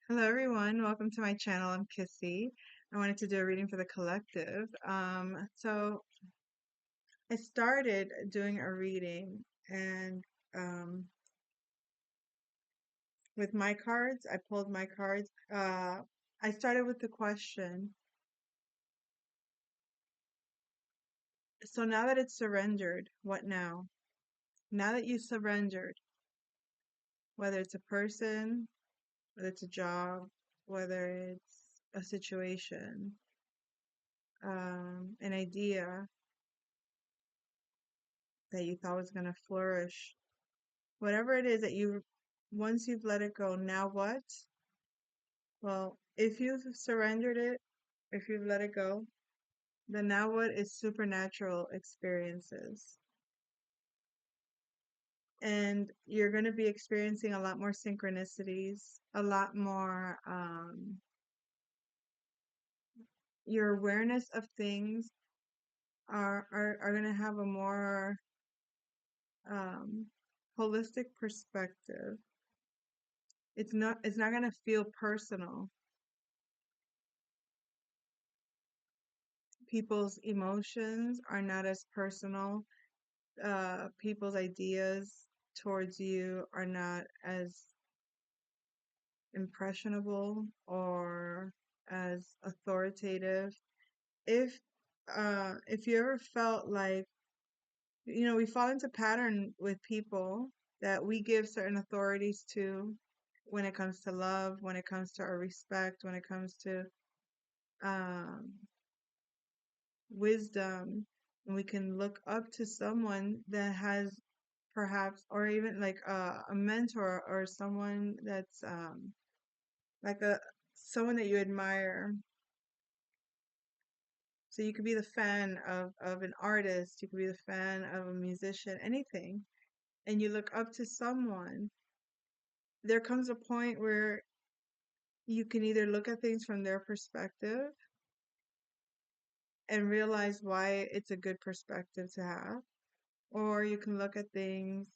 Hello, everyone. Welcome to my channel. I'm Kissy. I wanted to do a reading for the collective. So I started doing a reading, and um, with my cards, I pulled my cards. I started with the question. So now that it's surrendered, what now? Now that you surrendered, whether it's a person, whether it's a job, whether it's a situation, an idea that you thought was going to flourish, whatever it is that once you've let it go, now what? Well, if you've surrendered it, if you've let it go, then now what is supernatural experiences. And you're going to be experiencing a lot more synchronicities, a lot more, your awareness of things are going to have a more um, holistic perspective. It's not going to feel personal. People's emotions are not as personal. People's ideas towards you are not as impressionable or as authoritative. If you ever felt like, we fall into pattern with people that we give certain authorities to when it comes to love, when it comes to our respect, when it comes to um, wisdom, and we can look up to someone that has perhaps, or even like a mentor or someone that's like a someone that you admire. So you could be the fan of an artist, you could be the fan of a musician, anything, and you look up to someone. There comes a point where you can either look at things from their perspective and realize why it's a good perspective to have, or you can look at things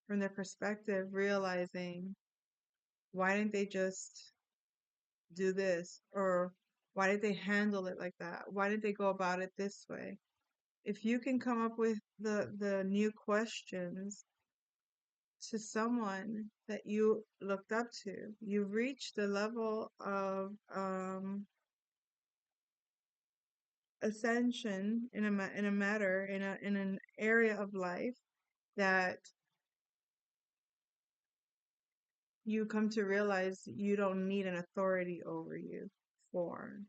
from their perspective, realizing why didn't they just do this, or why did they handle it like that? Why did they go about it this way? If you can come up with the new questions to someone that you looked up to, you've reached the level of ascension in in a matter, in an area of life that you come to realize you don't need an authority over you for.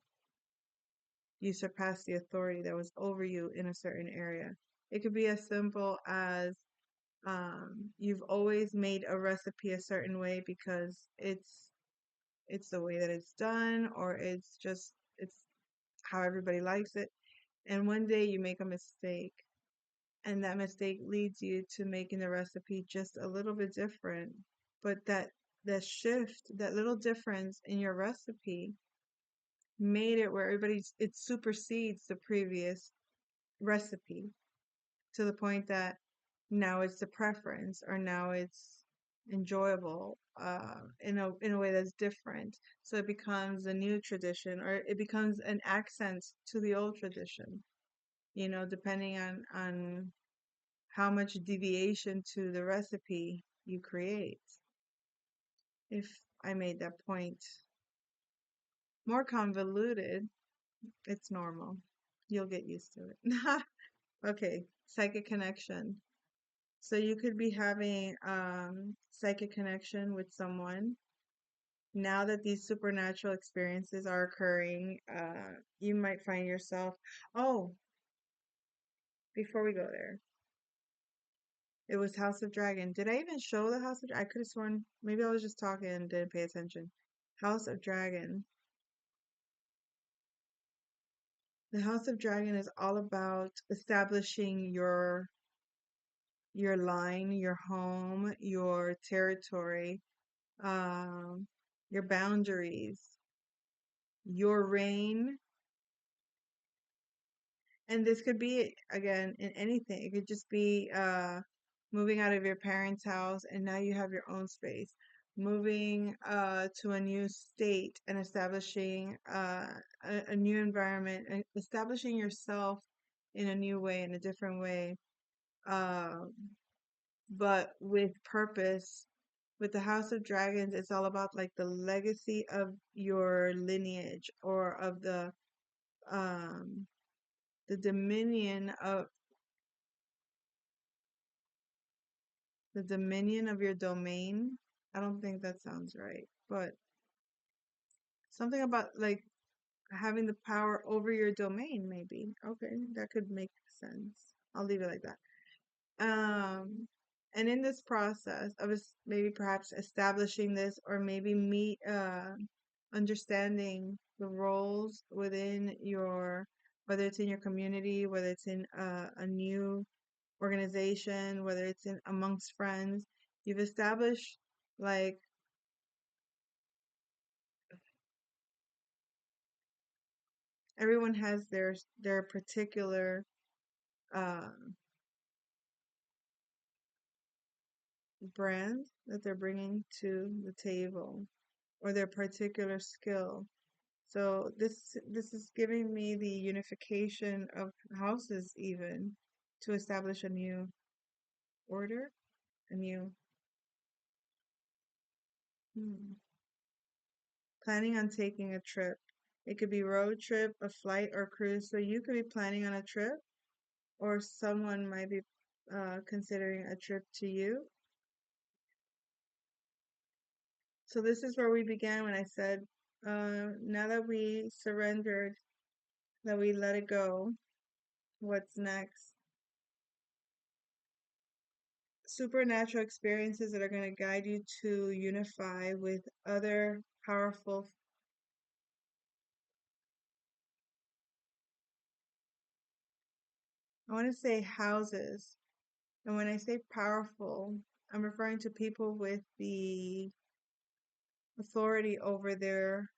You surpass the authority that was over you in a certain area. It could be as simple as you've always made a recipe a certain way because it's the way that it's done, or it's how everybody likes it. And one day you make a mistake, and that mistake leads you to making the recipe just a little bit different. But that shift, that little difference in your recipe made it where it supersedes the previous recipe to the point that now it's the preference, or now it's enjoyable in a way that's different. So it becomes a new tradition, or it becomes an accent to the old tradition, depending on how much deviation to the recipe you create. If I made that point more convoluted, it's normal. You'll get used to it. Okay, psychic connection. So you could be having psychic connection with someone. Now that these supernatural experiences are occurring, you might find yourself. Oh, before we go there, it was House of Dragon. Did I even show the House of? I could have sworn maybe I was just talking and didn't pay attention. House of Dragon. The House of Dragon is all about establishing your line, your home, your territory, um, your boundaries, your reign. And this could be, again, in anything. It could just be moving out of your parents' house and now you have your own space. moving to a new state and establishing a new environment and establishing yourself in a new way, in a different way, um, but with purpose. With the House of Dragons, it's all about like the legacy of your lineage or of um the dominion of your domain. I don't think that sounds right, but something about like having the power over your domain, maybe. Okay, that could make sense. I'll leave it like that. And in this process of maybe perhaps establishing this, or maybe understanding the roles within your, whether it's in your community, whether it's in a new organization, whether it's in amongst friends, you've established like everyone has their particular uh, brand that they're bringing to the table or their particular skill. So this is giving me the unification of houses even to establish a new order, a new hmm, planning on taking a trip. It could be road trip, a flight, or cruise. So you could be planning on a trip, or someone might be considering a trip to you. So this is where we began when I said, now that we surrendered, that we let it go, what's next? Supernatural experiences that are going to guide you to unify with other powerful. I want to say houses. And when I say powerful, I'm referring to people with the authority over their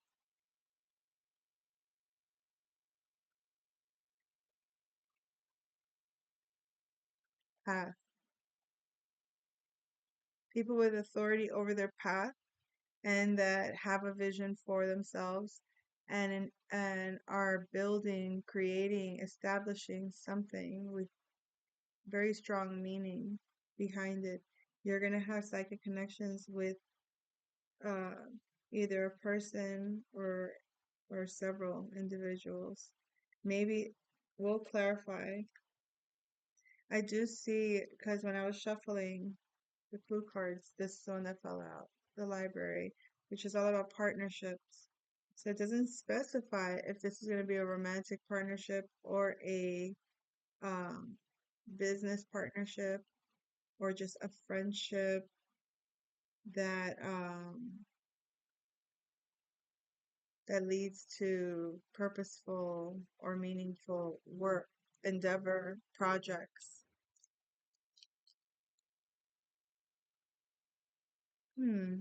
path. People with authority over their path and that have a vision for themselves and are building, creating, establishing something with very strong meaning behind it. You're gonna have psychic connections with uh, either a person or several individuals. Maybe we'll clarify. I do see because when I was shuffling the clue cards, this is the one that fell out, the library, which is all about partnerships. So it doesn't specify if this is going to be a romantic partnership or a um, business partnership or just a friendship that that leads to purposeful or meaningful work, endeavor, projects. Hmm.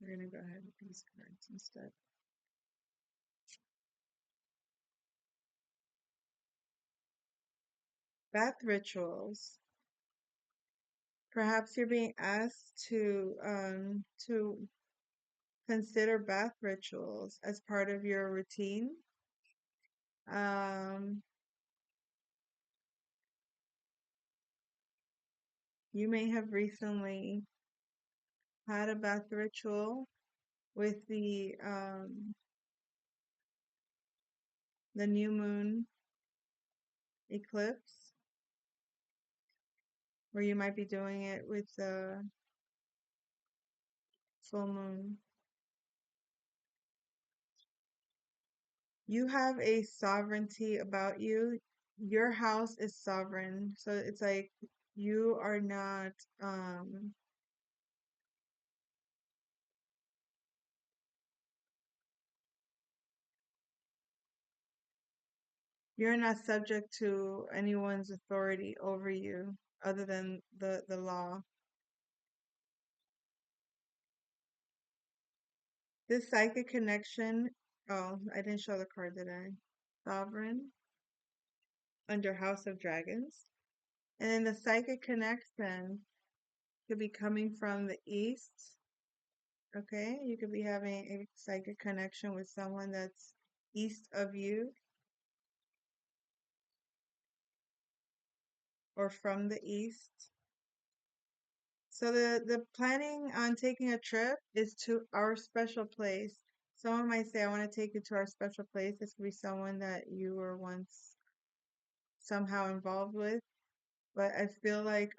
We're gonna go ahead with these cards instead. Bath rituals. Perhaps you're being asked to consider bath rituals as part of your routine. Um, you may have recently had a bath ritual with the new moon eclipse, or you might be doing it with the full moon. You have a sovereignty about you. Your house is sovereign. So it's like you are not you're not subject to anyone's authority over you other than the law. This psychic connection, oh, I didn't show the card, did I? Sovereign under House of Dragons. And then the psychic connection Could be coming from the east. Okay, you could be having a psychic connection with someone that's east of you or from the east. So the planning on taking a trip is to our special place. Someone might say, I want to take you to our special place. This could be someone that you were once somehow involved with. But I feel like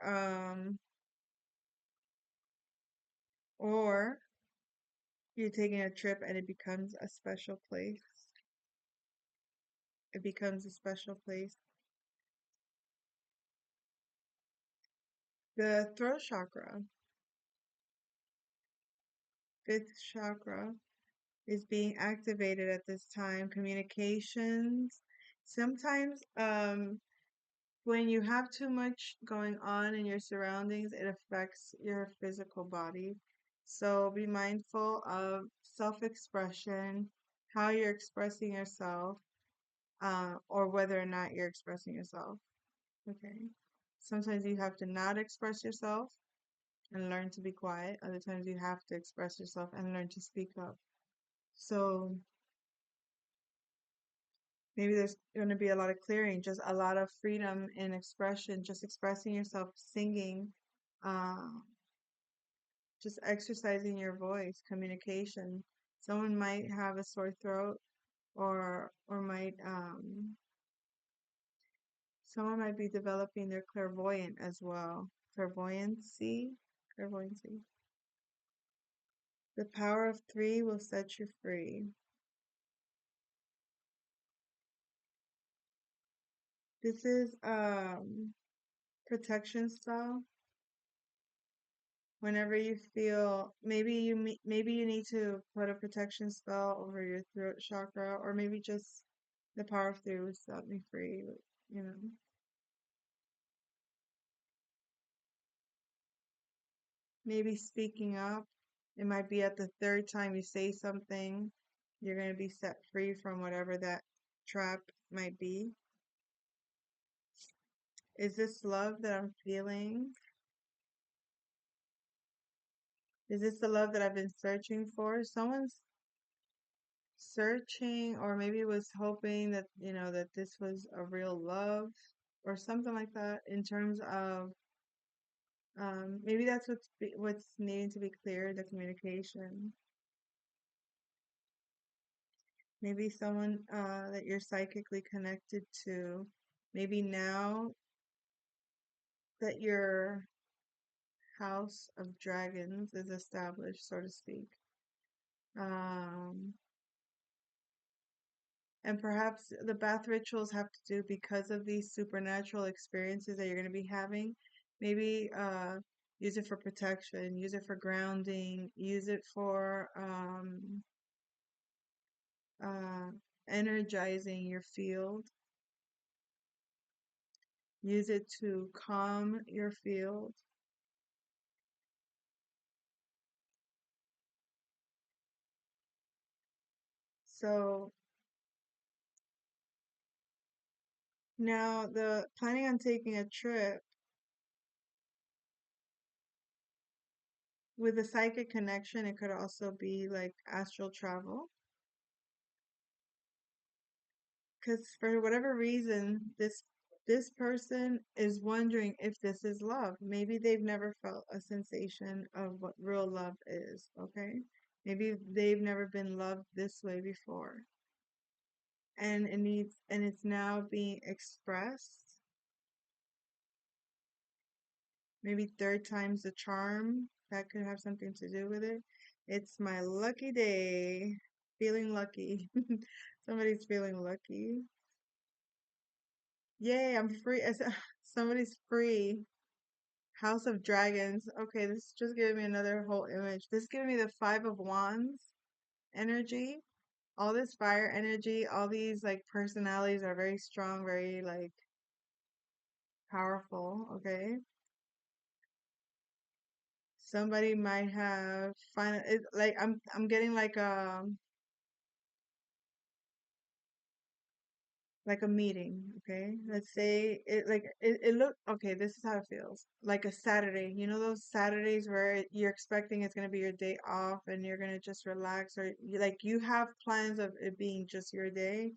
or you're taking a trip and it becomes a special place. It becomes a special place. The throat chakra, fifth chakra, is being activated at this time. Communications. Sometimes when you have too much going on in your surroundings, it affects your physical body. So be mindful of self-expression, how you're expressing yourself, or whether or not you're expressing yourself. Okay. Sometimes you have to not express yourself and learn to be quiet. Other times you have to express yourself and learn to speak up. So maybe there's going to be a lot of clearing, just a lot of freedom in expression, just expressing yourself, singing, uh, just exercising your voice, communication. Someone might have a sore throat, or might someone might be developing their clairvoyant as well. Clairvoyancy, clairvoyancy. The power of three will set you free. This is protection style. Whenever you feel maybe you need to put a protection spell over your throat chakra, or maybe just the power of three will set me free. You know, maybe speaking up. It might be at the third time you say something, you're gonna be set free from whatever that trap might be. Is this love that I'm feeling? Is this the love that I've been searching for? Someone's searching, or maybe was hoping that, that this was a real love or something like that, in terms of maybe that's what's needing to be clear, the communication. Maybe someone that you're psychically connected to, maybe now that your house of dragons is established, so to speak. Um, and perhaps the bath rituals have to do, because of these supernatural experiences that you're going to be having. Maybe use it for protection, use it for grounding, use it for uh, energizing your field, use it to calm your field. So now the planning on taking a trip with a psychic connection, it could also be like astral travel. Because for whatever reason, this person is wondering if this is love. Maybe they've never felt a sensation of what real love is, okay? Maybe they've never been loved this way before. And it's now being expressed. Maybe third time's the charm. That could have something to do with it. It's my lucky day. Feeling lucky. Somebody's feeling lucky. Yay, I'm free. Somebody's free. House of Dragons. Okay, this is just giving me another whole image. This is giving me the Five of Wands energy. All this fire energy, all these like personalities are very strong, very like powerful, okay? Somebody might have final it, like I'm getting like like a meeting, okay? Let's say it look okay, this is how it feels. Like a Saturday. You know those Saturdays where you're expecting it's gonna be your day off and you're gonna just relax, or you have plans of it being just your day,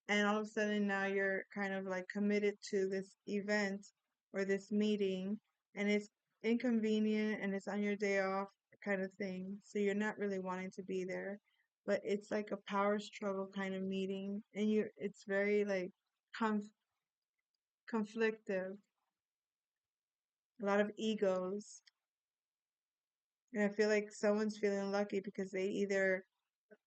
and all of a sudden now you're kind of like committed to this event or this meeting, and it's inconvenient and it's on your day off kind of thing. So you're not really wanting to be there, but it's like a power struggle kind of meeting, and it's very like conflictive, a lot of egos. And I feel like someone's feeling lucky because they either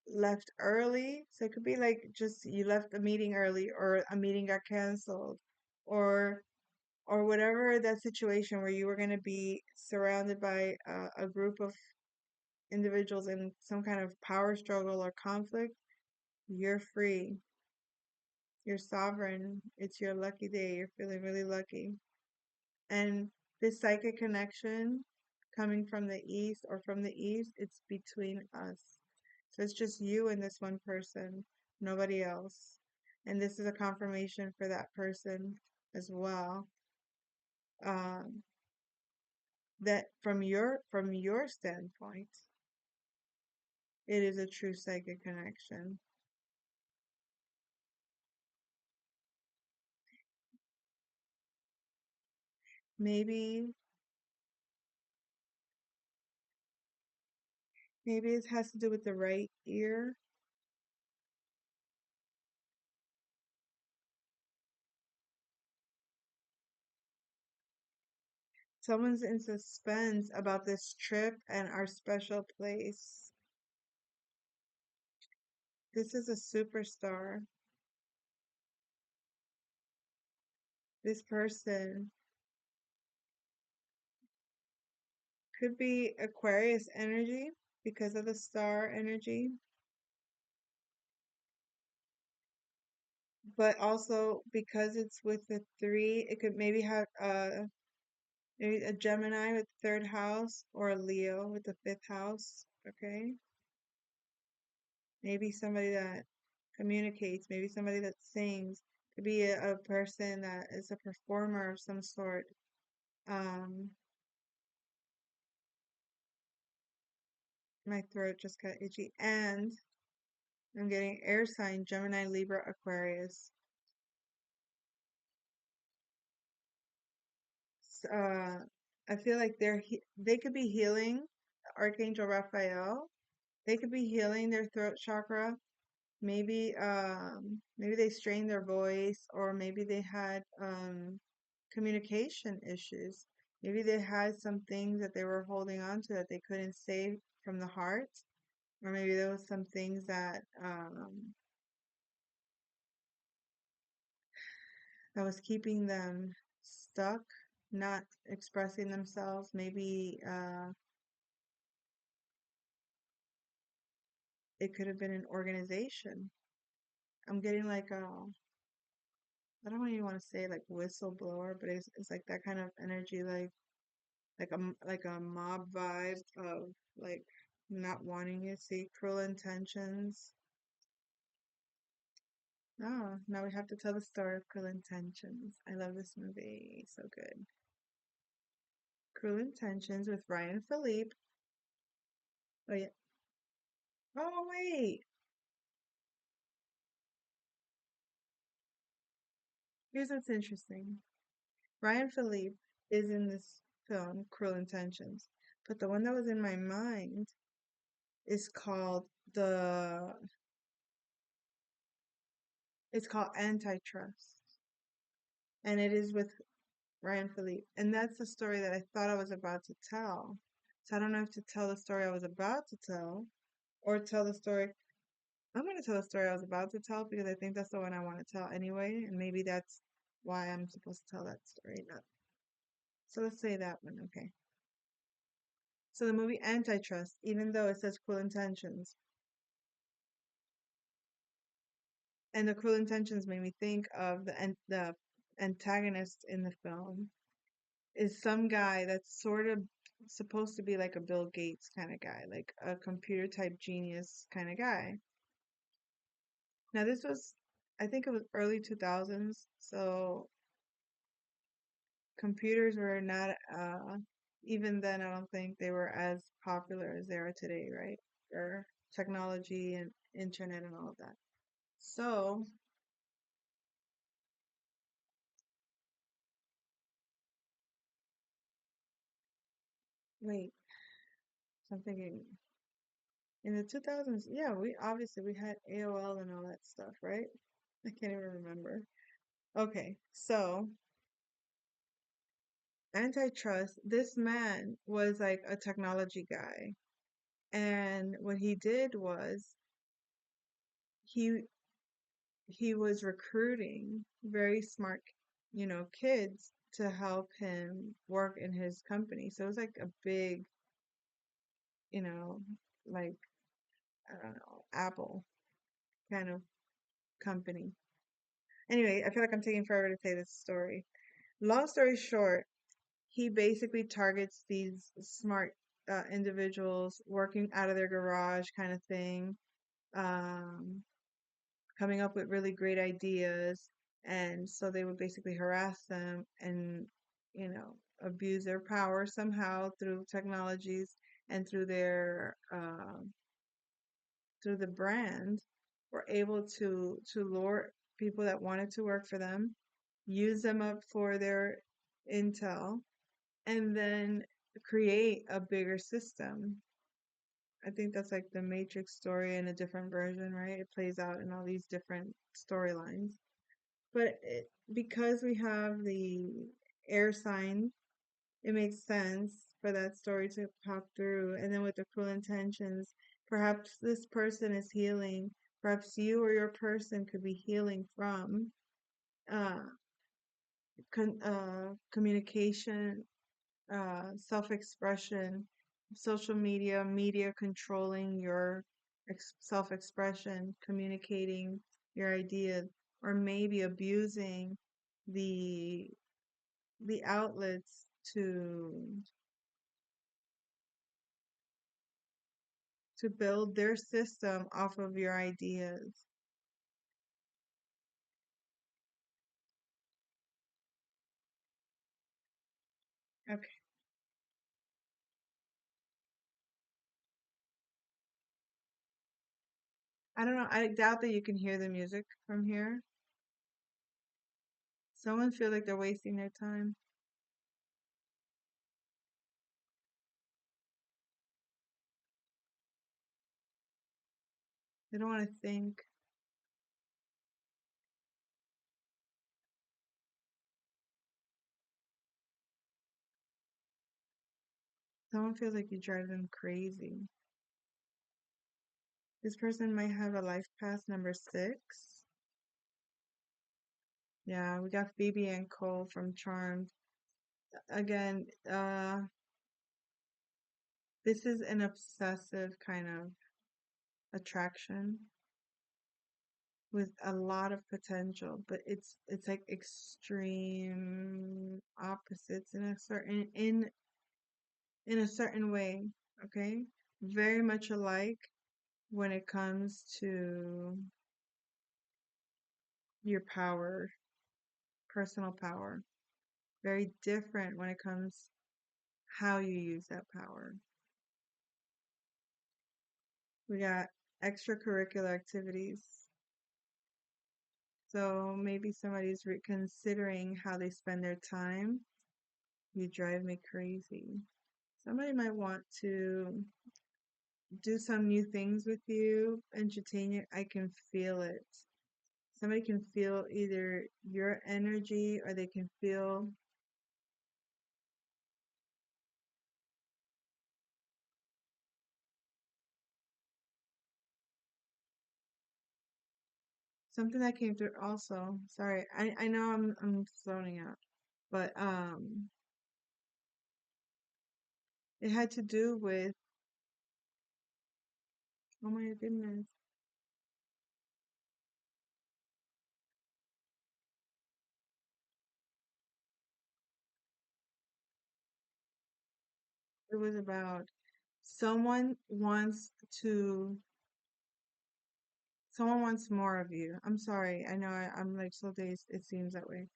left early. So it could be like just you left a meeting early, or a meeting got canceled, or whatever that situation where you were going to be surrounded by a group of individuals in some kind of power struggle or conflict. You're free. You're sovereign. It's your lucky day. You're feeling really lucky. And this psychic connection coming from the east or from the east, it's between us. So it's just you and this one person, nobody else. And this is a confirmation for that person as well. Um, that from your standpoint, it is a true psychic connection. Maybe maybe it has to do with the right ear. Someone's in suspense about this trip and our special place. This is a superstar. This person could be Aquarius energy because of the star energy, but also because it's with the three, it could maybe have maybe a Gemini with the third house, or a Leo with the fifth house. Okay. Maybe somebody that communicates, maybe somebody that sings, could be a person that is a performer of some sort. Um, my throat just got itchy. And I'm getting air sign, Gemini, Libra, Aquarius. Uh, I feel like they could be healing Archangel Raphael. They could be healing their throat chakra. Maybe they strained their voice, or maybe they had communication issues. Maybe they had some things that they were holding on to that they couldn't say from the heart, or maybe there was some things that was keeping them stuck, not expressing themselves. Maybe it could have been an organization. I'm getting like I don't even want to say like whistleblower, but it's like that kind of energy, like a mob vibe of like not wanting you to see cruel intentions. Oh, now we have to tell the story of Cruel Intentions. I love this movie. So good. Cruel Intentions with Ryan Philippe. Oh yeah. Oh wait. Here's what's interesting. Ryan Philippe is in this film, Cruel Intentions. But the one that was in my mind is called the it's called Antitrust. And it is with Ryan Philippe. And that's the story that I thought I was about to tell. So I don't know if to tell the story I was about to tell, or tell the story. I'm going to tell the story I was about to tell because I think that's the one I want to tell anyway. And maybe that's why I'm supposed to tell that story. Not. So let's say that one. Okay. So the movie Antitrust, even though it says Cruel Intentions, and the Cruel Intentions made me think of the antagonist in the film is some guy that's sort of supposed to be like a Bill Gates kind of guy, like a computer type genius kind of guy. Now, this was I think it was early 2000s. So computers were not, even then, I don't think they were as popular as they are today, right? Or technology and internet and all of that. So, wait, so I'm thinking in the 2000s, yeah, we had AOL and all that stuff, right? I can't even remember. Okay, so antitrust, this man was like a technology guy. And what he did was he he was recruiting very smart, kids to help him work in his company. So it was like a big, you know, like I don't know, Apple kind of company. Anyway, I feel like I'm taking forever to say this story. Long story short, he basically targets these smart individuals working out of their garage kind of thing, um, coming up with really great ideas. And so they would basically harass them and, abuse their power somehow through technologies and through the brand, were able to lure people that wanted to work for them, use them up for their intel, and then create a bigger system. I think that's like the Matrix story in a different version, right? It plays out in all these different storylines. But because we have the air sign, it makes sense for that story to pop through. And then with the cruel intentions, perhaps this person is healing. Perhaps you or your person could be healing from uh, communication, self-expression, social media, media controlling your self-expression, communicating your ideas, or maybe abusing the the outlets to build their system off of your ideas. Okay. I don't know. I doubt that you can hear the music from here. Someone feel like they're wasting their time. They don't want to think. Someone feels like you drive them crazy. This person might have a life path number 6. Yeah, we got Phoebe and Cole from Charmed. Again, this is an obsessive kind of attraction with a lot of potential, but it's like extreme opposites in a certain way, okay? Very much alike when it comes to your power, personal power. Very different when it comes how you use that power. We got extracurricular activities. So maybe somebody's reconsidering how they spend their time. You drive me crazy. Somebody might want to do some new things with you, entertain you. I can feel it. Somebody can feel either your energy or they can feel something that came through also. Sorry, I know I'm zoning out, but it had to do with, oh my goodness, it was about someone wants to Someone wants more of you. I'm sorry. I know I'm like so dazed. It seems that way.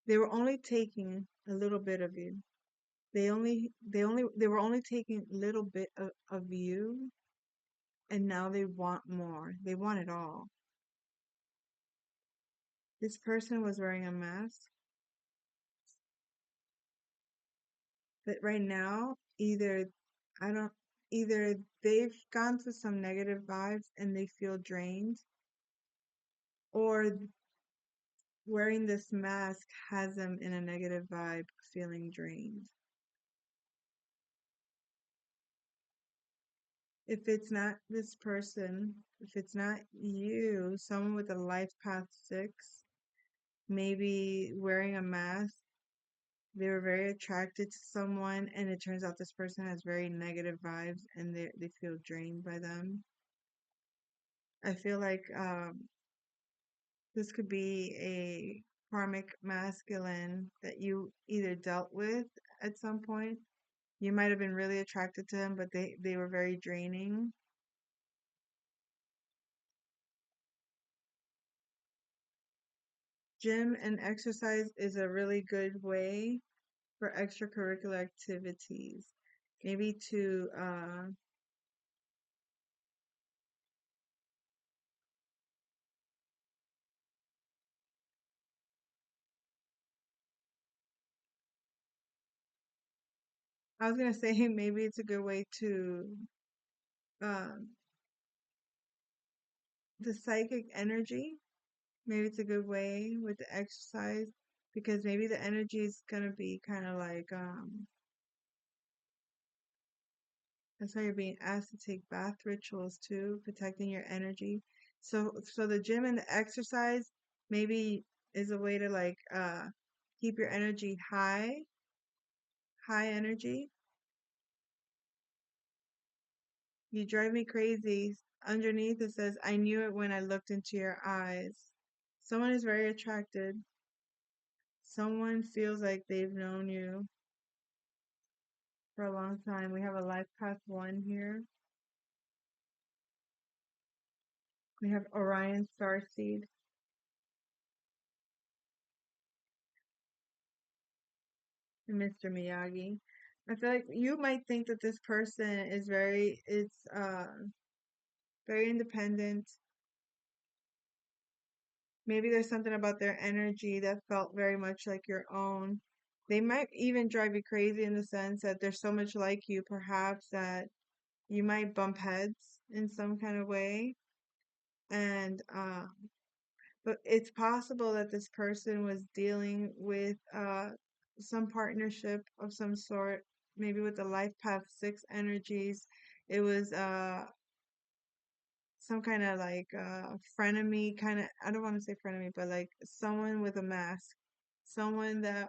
They were only taking a little bit of you. They were only taking a little bit of you, and now they want more. They want it all. This person was wearing a mask, but right now, I don't, either they've gone through some negative vibes and they feel drained, or wearing this mask has them in a negative vibe, feeling drained. If it's not this person, if it's not you, someone with a life path 6, maybe wearing a mask, they were very attracted to someone, and it turns out this person has very negative vibes and they feel drained by them. I feel like this could be a karmic masculine that you either dealt with at some point. You might have been really attracted to him, but they were very draining. Gym and exercise is a really good way for extracurricular activities. Maybe to, I was gonna say maybe it's a good way to, um, the psychic energy. Maybe it's a good way with the exercise because maybe the energy is gonna be kind of like, that's why you're being asked to take bath rituals too, protecting your energy. So the gym and the exercise maybe is a way to like keep your energy high, high energy. You drive me crazy. Underneath it says, I knew it when I looked into your eyes. Someone is very attracted. Someone feels like they've known you for a long time. We have a life path 1 here. We have Orion Starseed and Mr. Miyagi. I feel like you might think that this person is very independent. Maybe there's something about their energy that felt very much like your own. They might even drive you crazy in the sense that they're so much like you, perhaps, that you might bump heads in some kind of way. And but it's possible that this person was dealing with some partnership of some sort, maybe with the life path 6 energies. It was some kind of like frenemy kind of, I don't want to say frenemy, but like someone with a mask, someone that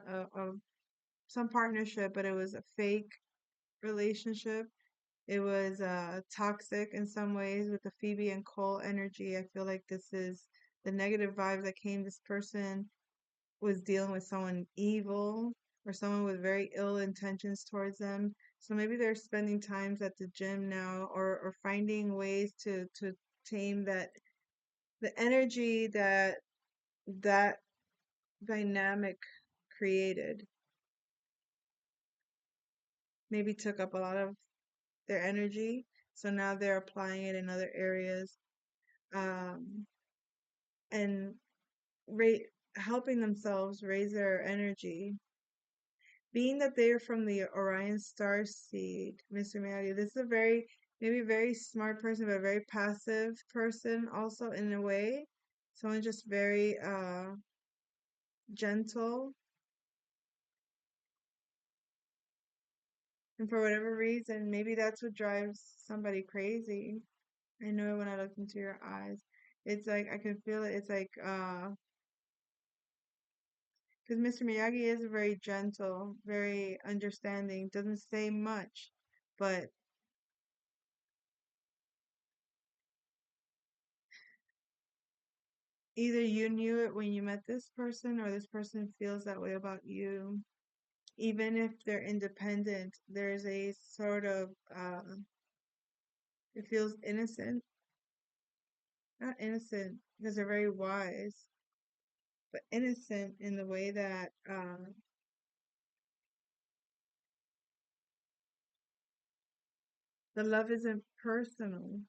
some partnership, but it was a fake relationship. It was toxic in some ways with the Phoebe and Cole energy. I feel like this is the negative vibes that came. This person was dealing with someone evil or someone with very ill intentions towards them. So maybe they're spending times at the gym now, or finding ways to tame that, the energy that that dynamic created. Maybe took up a lot of their energy. So now they're applying it in other areas, um, and rate helping themselves raise their energy. Being that they're from the Orion star seed, Mr. Miyagi, this is a maybe very smart person, but a very passive person also in a way. Someone just very gentle. And for whatever reason, maybe that's what drives somebody crazy. I know it when I look into your eyes. It's like I can feel it. It's like because Mr. Miyagi is very gentle, very understanding, doesn't say much, but either you knew it when you met this person or this person feels that way about you. Even if they're independent, there's a sort of it feels innocent. not innocent because they're very wise, but innocent in the way that the love isn't personal.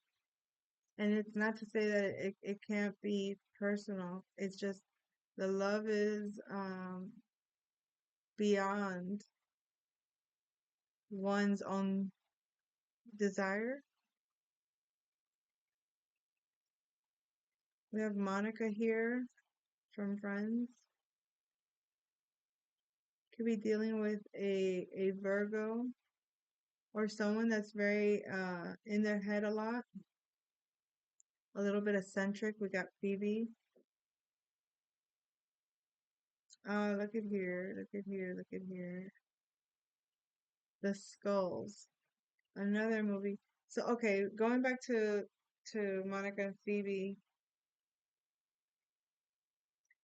And it's not to say that it can't be personal. It's just the love is beyond one's own desire. We have Monica here from Friends. Could be dealing with a Virgo or someone that's very in their head a little bit eccentric. We got Phoebe. Look at here, look at here, look at here. The Skulls, another movie. So okay, going back to Monica and Phoebe,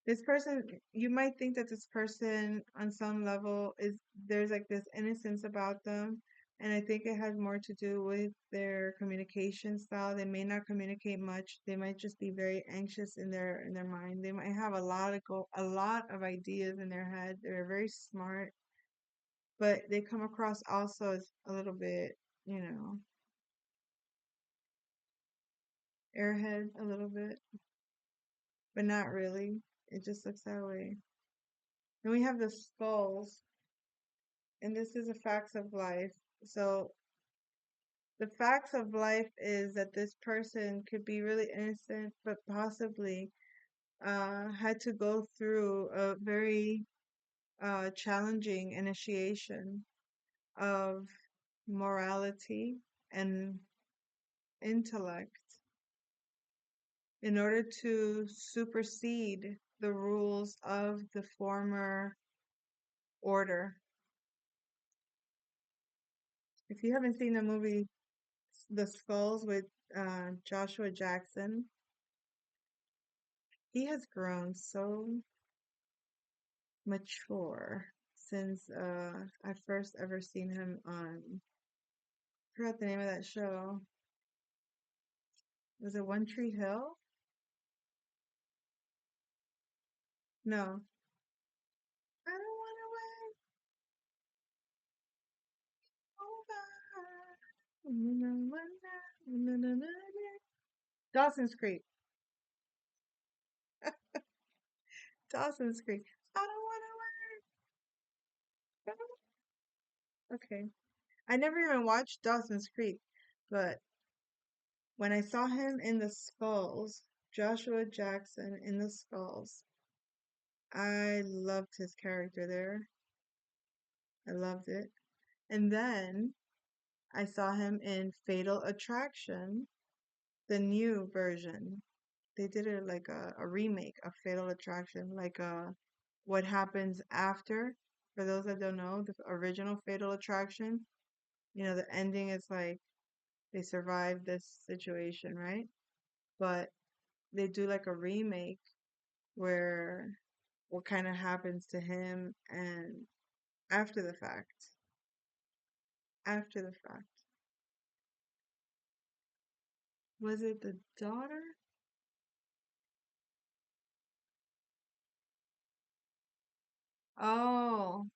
this person, you might think that this person on some level is there's like this innocence about them, and I think it has more to do with their communication style. They may not communicate much. They might just be very anxious in their mind. They might have a lot of ideas in their head. They're very smart, but they come across also as a little bit, you know, airhead a little bit, but not really. It just looks that way. And we have the skulls, and this is the facts of life. So the facts of life is that this person could be really innocent, but possibly had to go through a very challenging initiation of morality and intellect in order to supersede the rules of the former order. If you haven't seen the movie The Skulls with Joshua Jackson, he has grown so mature since I first ever seen him on, I forgot the name of that show. Was it One Tree Hill? No. I don't want to wait over. Dawson's Creek. Dawson's Creek. I don't want to wait. Okay. I never even watched Dawson's Creek, but when I saw him in The Skulls, Joshua Jackson in The Skulls, I loved his character there. I loved it. And then I saw him in Fatal Attraction, the new version. They did it like a remake of Fatal Attraction, like what happens after. For those that don't know, the original Fatal Attraction, you know, the ending is like they survive this situation, right? But they do like a remake where what kind of happens to him and after the fact. After the fact. Was it the daughter? Oh,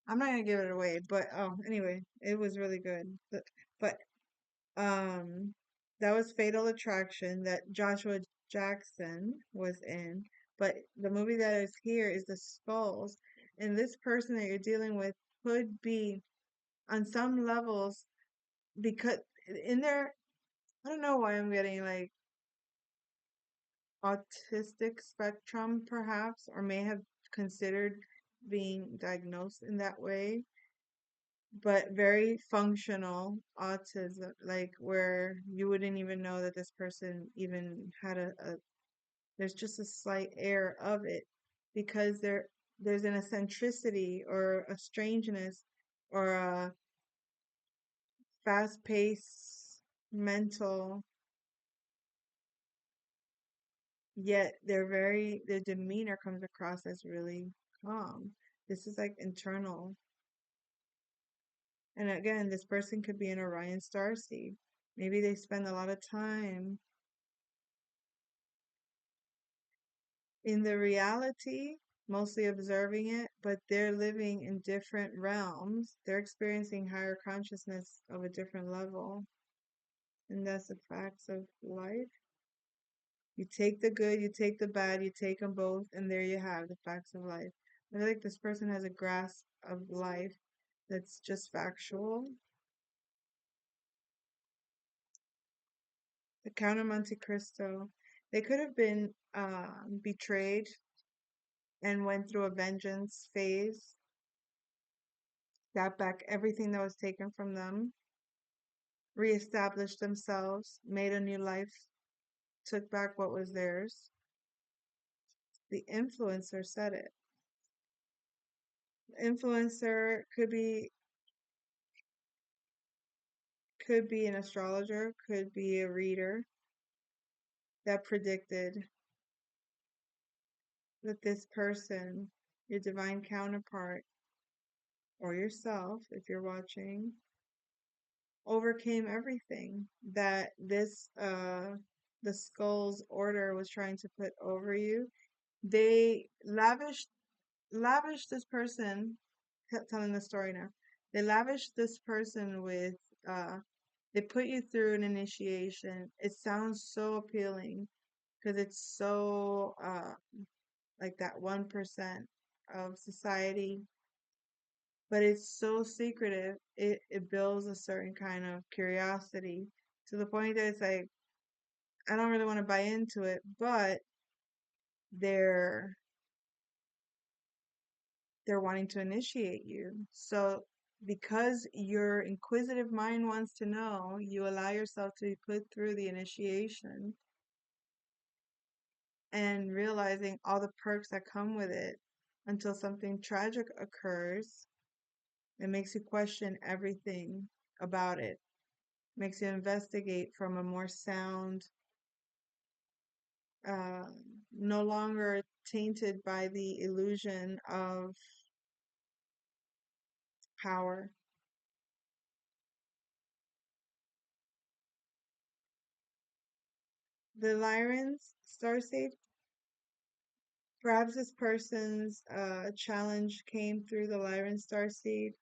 I'm not gonna give it away, but oh, anyway, it was really good. But um, that was Fatal Attraction that Joshua Jackson was in. But the movie that is here is The Skulls, and this person that you're dealing with could be on some levels because in their, I don't know why I'm getting like autistic spectrum perhaps, or may have considered being diagnosed in that way, but very functional autism, like where you wouldn't even know that this person even had there's just a slight air of it because there's an eccentricity or a strangeness or a fast-paced mental, yet their demeanor comes across as really calm. This is like internal. And again, this person could be an Orion star seed. Maybe they spend a lot of time in the reality, mostly observing it, but they're living in different realms. They're experiencing higher consciousness of a different level. And that's the facts of life. You take the good, you take the bad, you take them both, and there you have the facts of life. I feel like this person has a grasp of life that's just factual. The Count of Monte Cristo, they could have been betrayed and went through a vengeance phase, got back everything that was taken from them, reestablished themselves, made a new life, took back what was theirs. The influencer said it. The influencer could be an astrologer, could be a reader that predicted that this person, your divine counterpart, or yourself, if you're watching, overcame everything that the skull's order was trying to put over you. They lavished this person, telling the story now. They lavished this person with uh they put you through an initiation. It sounds so appealing because it's so like that 1% of society, but it's so secretive. It builds a certain kind of curiosity to the point that it's like I don't really want to buy into it, but they're they're wanting to initiate you. So because your inquisitive mind wants to know, you allow yourself to be put through the initiation and realizing all the perks that come with it until something tragic occurs. It makes you question everything about it, makes you investigate from a more sound, uh, no longer tainted by the illusion of power. The Lyran's starseed, perhaps this person's challenge came through the Lyran starseed.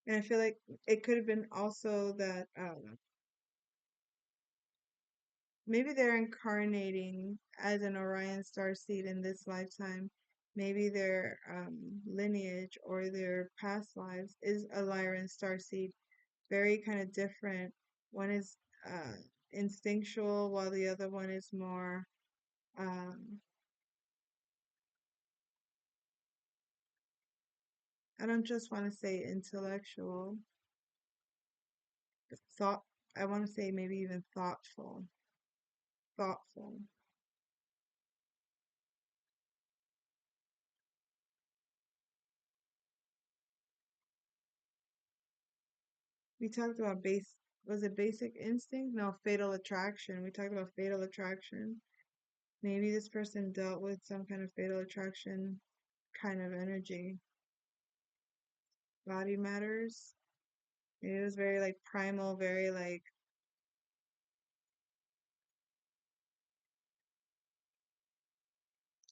And I feel like it could have been also that maybe they're incarnating as an Orion starseed in this lifetime. Maybe their lineage or their past lives is a Lyran starseed. Very kind of different. One is uh, instinctual, while the other one is more, um, I don't just want to say intellectual, thought. I want to say maybe even thoughtful. Thoughtful. We talked about was it basic instinct? No, fatal attraction. We talked about fatal attraction. Maybe this person dealt with some kind of fatal attraction kind of energy. Body matters. Maybe it was very like primal, very like,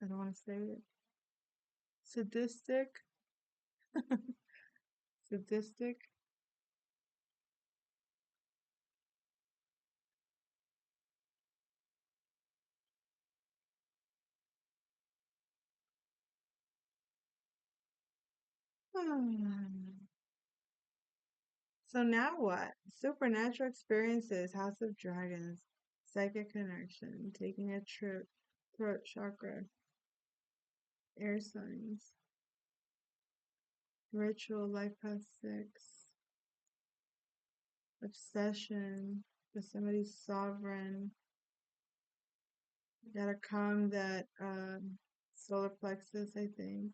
I don't want to say it. Sadistic. Sadistic. So now what? Supernatural experiences, House of Dragons, psychic connection, taking a trip, throat chakra, air signs, ritual, life path 6, obsession, for somebody's sovereign, gotta calm that solar plexus, I think.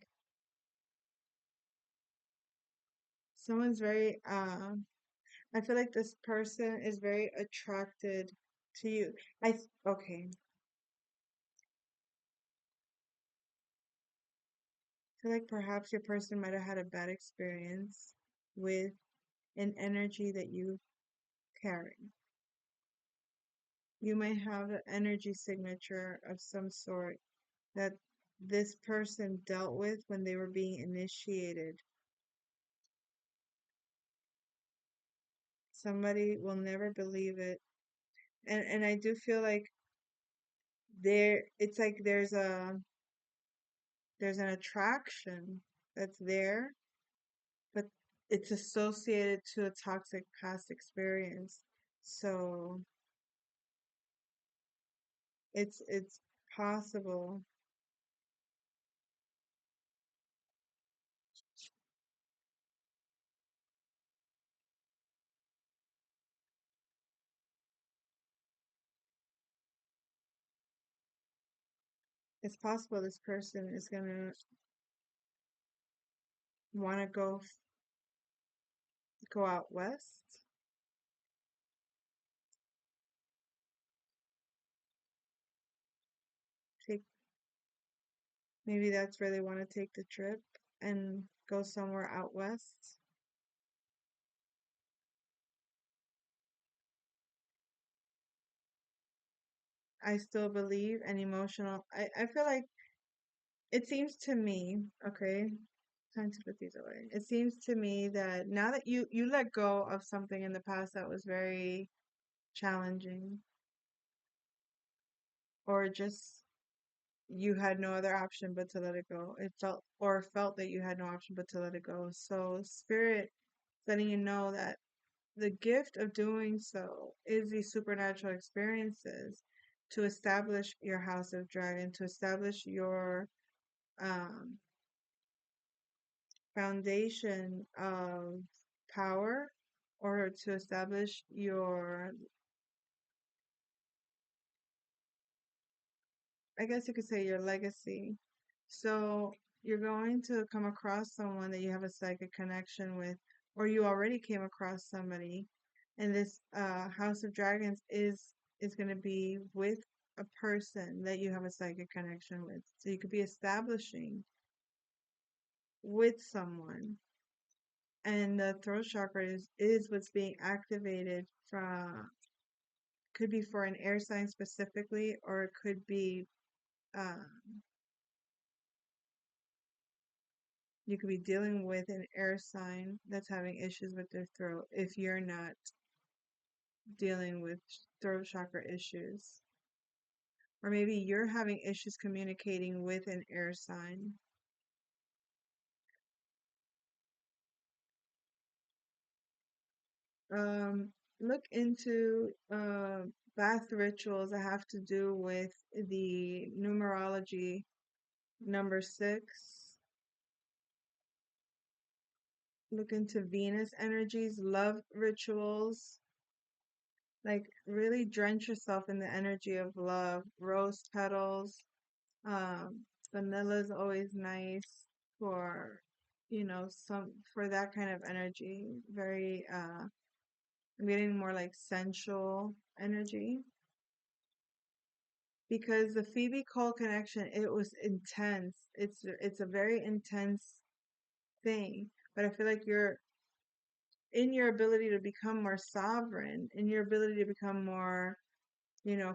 Someone's very I feel like this person is very attracted to you. Okay. feel like perhaps your person might have had a bad experience with an energy that you carry. You might have an energy signature of some sort that this person dealt with when they were being initiated. Somebody will never believe it. And I do feel like it's like there's an attraction that's there, but it's associated to a toxic past experience. So it's possible. It's possible this person is gonna want to go out west. Take Maybe that's where they want to take the trip and go somewhere out west. I still believe an emotional. I feel like it seems to me, okay, time to put these away. It seems to me that now that you let go of something in the past that was very challenging, or just you had no other option but to let it go. It felt that you had no option but to let it go. So spirit is letting you know that the gift of doing so is these supernatural experiences to establish your house of dragon, to establish your um, foundation of power, or to establish your, I guess you could say, your legacy. So you're going to come across someone that you have a psychic connection with, or you already came across somebody, and this House of Dragons is going to be with a person that you have a psychic connection with. So you could be establishing with someone, and the throat chakra is what's being activated from. Could be for an air sign specifically, or it could be um, you could be dealing with an air sign that's having issues with their throat if you're not dealing with throat chakra issues. Or maybe you're having issues communicating with an air sign. Um, Look into bath rituals that have to do with the numerology number 6. Look into Venus energies, love rituals. Like really drench yourself in the energy of love. Rose petals. Vanilla is always nice for, some for that kind of energy. Very I'm getting more like sensual energy. Because the Phoebe Cole connection, it was intense. It's a very intense thing. But I feel like you're in your ability to become more sovereign, in your ability to become more,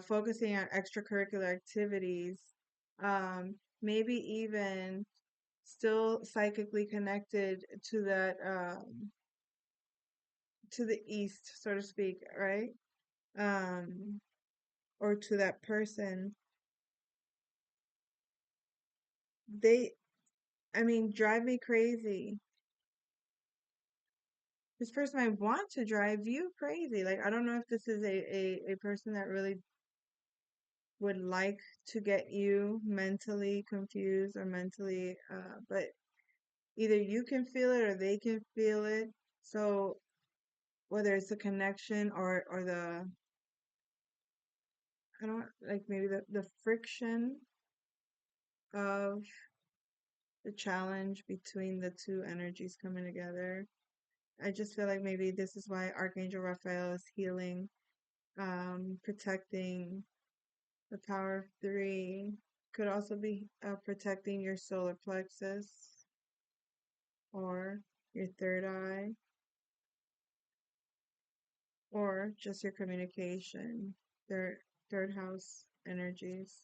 focusing on extracurricular activities, maybe even still psychically connected to that, to the east, so to speak, right? Um, or to that person. They, I mean, drive me crazy. This person might want to drive you crazy. Like, I don't know if this is a person that really would like to get you mentally confused or mentally, but either you can feel it or they can feel it. So whether it's a connection or the, I don't like, maybe the friction of the challenge between the two energies coming together. I just feel like maybe this is why Archangel Raphael is healing, protecting the power of 3. Could also be protecting your solar plexus. or your third eye, or just your communication, third third house energies.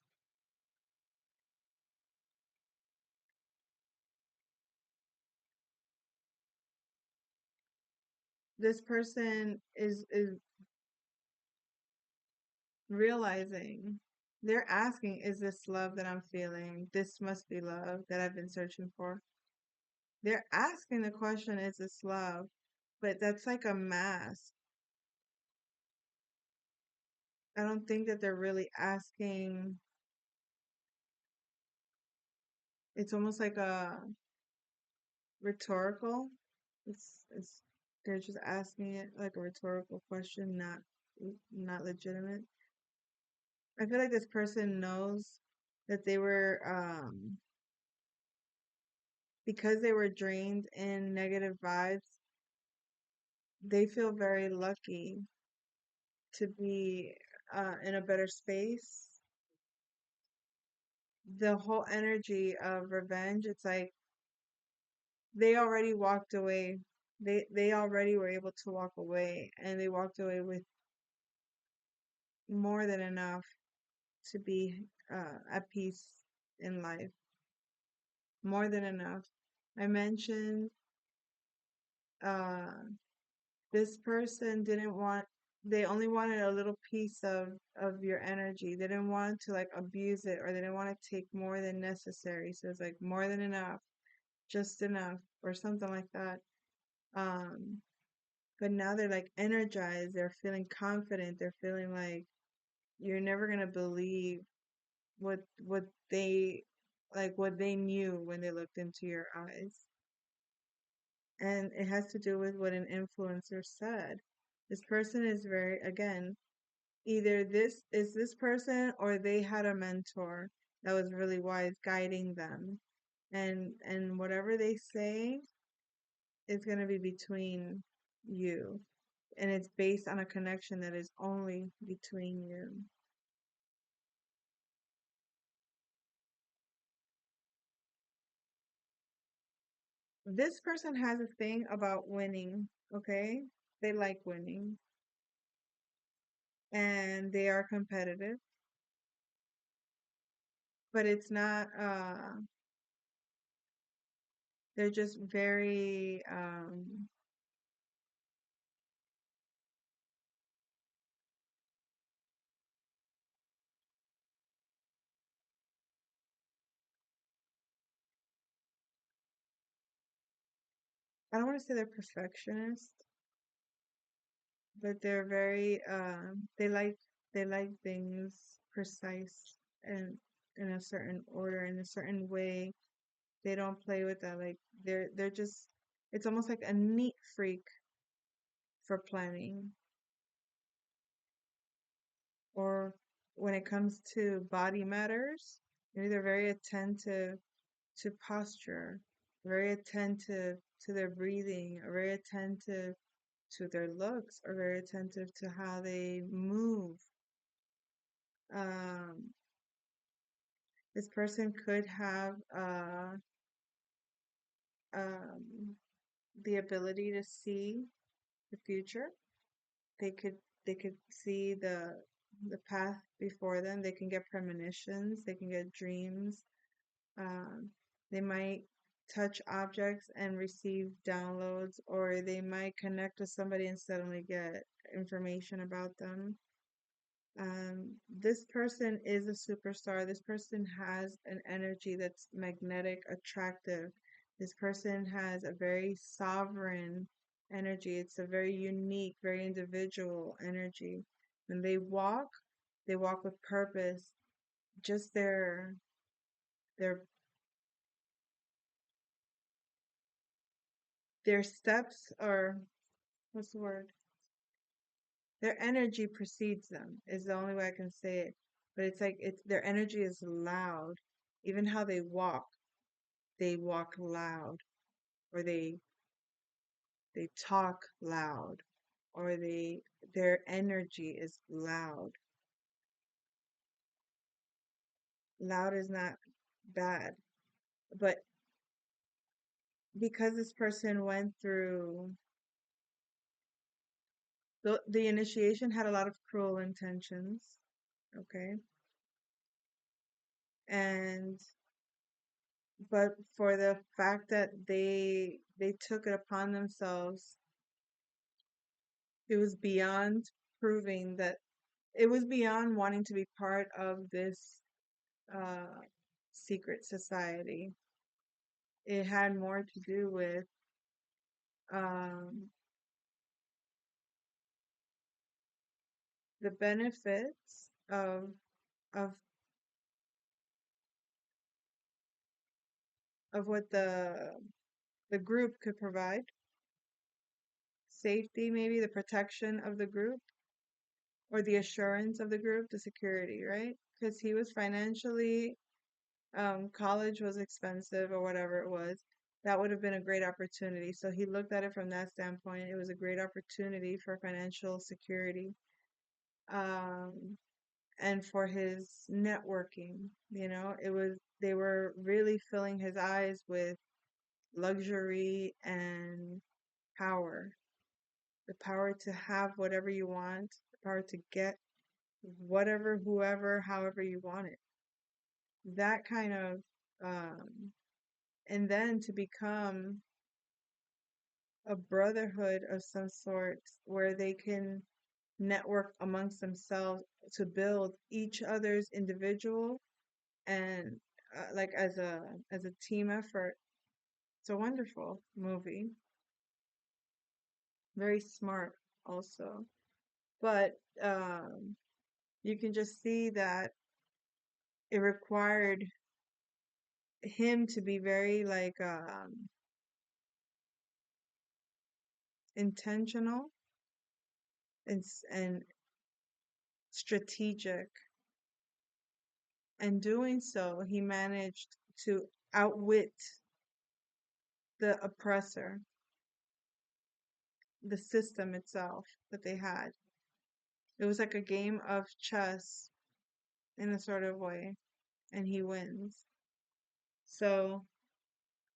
This person is realizing, they're asking, is this love that I'm feeling? This must be love that I've been searching for. They're asking the question, is this love? But that's like a mask. I don't think that they're really asking. It's almost like a rhetorical. It's they're just asking it like a rhetorical question, not legitimate. I feel like this person knows that they were because they were drained in negative vibes, they feel very lucky to be in a better space. The whole energy of revenge, it's like they already walked away. They already were able to walk away, and they walked away with more than enough to be at peace in life. More than enough. I mentioned uh, this person didn't want, they only wanted a little piece of your energy. They didn't want to like abuse it, or they didn't want to take more than necessary. So it's like more than enough, just enough, or something like that. Um, but now they're like energized, they're feeling confident, they're feeling like you're never gonna believe what they like what they knew when they looked into your eyes. And it has to do with what an influencer said. This person is very, again, either this is this person or they had a mentor that was really wise guiding them. And whatever they say is going to be between you. And it's based on a connection that is only between you. This person has a thing about winning, okay? They like winning and they are competitive, but it's not they're just very I don't want to say they're perfectionist, but they're very they like things precise and in a certain order, in a certain way. They don't play with that. Like they're just, it's almost like a neat freak for planning. Or when it comes to body matters, maybe they're very attentive to posture, very attentive to their breathing, or very attentive to their looks, or very attentive to how they move. Um, this person could have um, the ability to see the future. They could they could see the path before them. They can get premonitions. They can get dreams. Um, they might touch objects and receive downloads, or they might connect with somebody and suddenly get information about them. This person is a superstar. This person has an energy that's magnetic, attractive. This person has a very sovereign energy. It's a very unique, very individual energy. When they walk with purpose. Just their their steps are, what's the word? Their energy precedes them is the only way I can say it. But it's like it's their energy is loud. Even how they walk loud, or they talk loud, or their energy is loud. Loud is not bad, but because this person went through the initiation had a lot of cruel intentions, okay? And but for the fact that they took it upon themselves, it was beyond proving that it was beyond wanting to be part of this uh secret society. It had more to do with um the benefits of what the group could provide, safety, maybe the protection of the group, or the assurance of the group, the security, right? Because he was financially, college was expensive or whatever it was. That would have been a great opportunity. So he looked at it from that standpoint. It was a great opportunity for financial security, um, and for his networking. They were really filling his eyes with luxury and power, the power to have whatever you want, the power to get whatever, whoever, however you want it. That kind of, um, and then to become a brotherhood of some sort where they can network amongst themselves to build each other's individual and like as a team effort. It's a wonderful movie, very smart also. But you can just see that it required him to be very like intentional and strategic. And doing so, he managed to outwit the oppressor, the system itself that they had. It was like a game of chess in a sort of way, and he wins. So,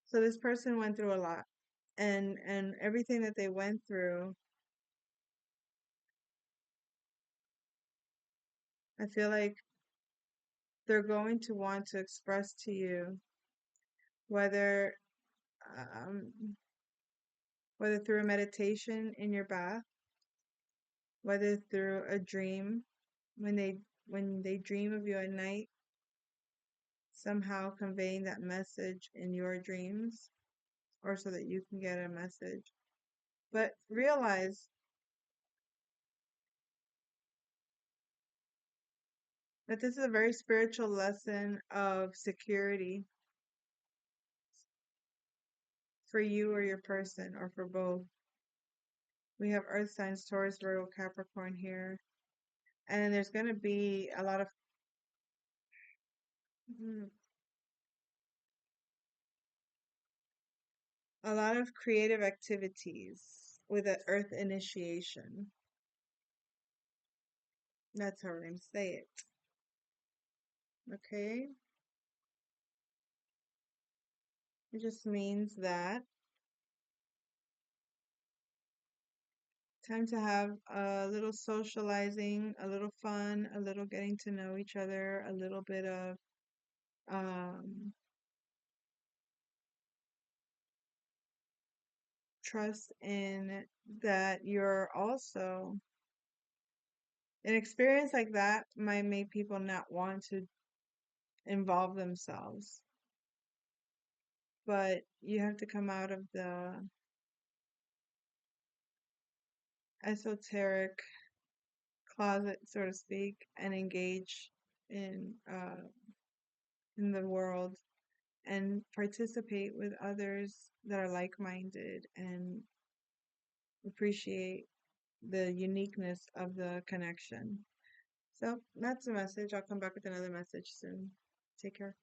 so this person went through a lot, and everything that they went through, I feel like they're going to want to express to you, whether um, whether through a meditation in your bath, whether through a dream, when they dream of you at night, somehow conveying that message in your dreams, or so that you can get a message. But realize that this is a very spiritual lesson of security for you or your person, or for both. We have Earth signs, Taurus, Virgo, Capricorn here, and there's going to be mm, a lot of creative activities with an Earth initiation. That's how we're going to say it. Okay? It just means that time to have a little socializing, a little fun, a little getting to know each other, a little bit of um, trust in that you're also an experience like that might make people not want to involve themselves, but you have to come out of the esoteric closet, so to speak, and engage in uh, in the world and participate with others that are like-minded and appreciate the uniqueness of the connection. So that's the message. I'll come back with another message soon. Take care.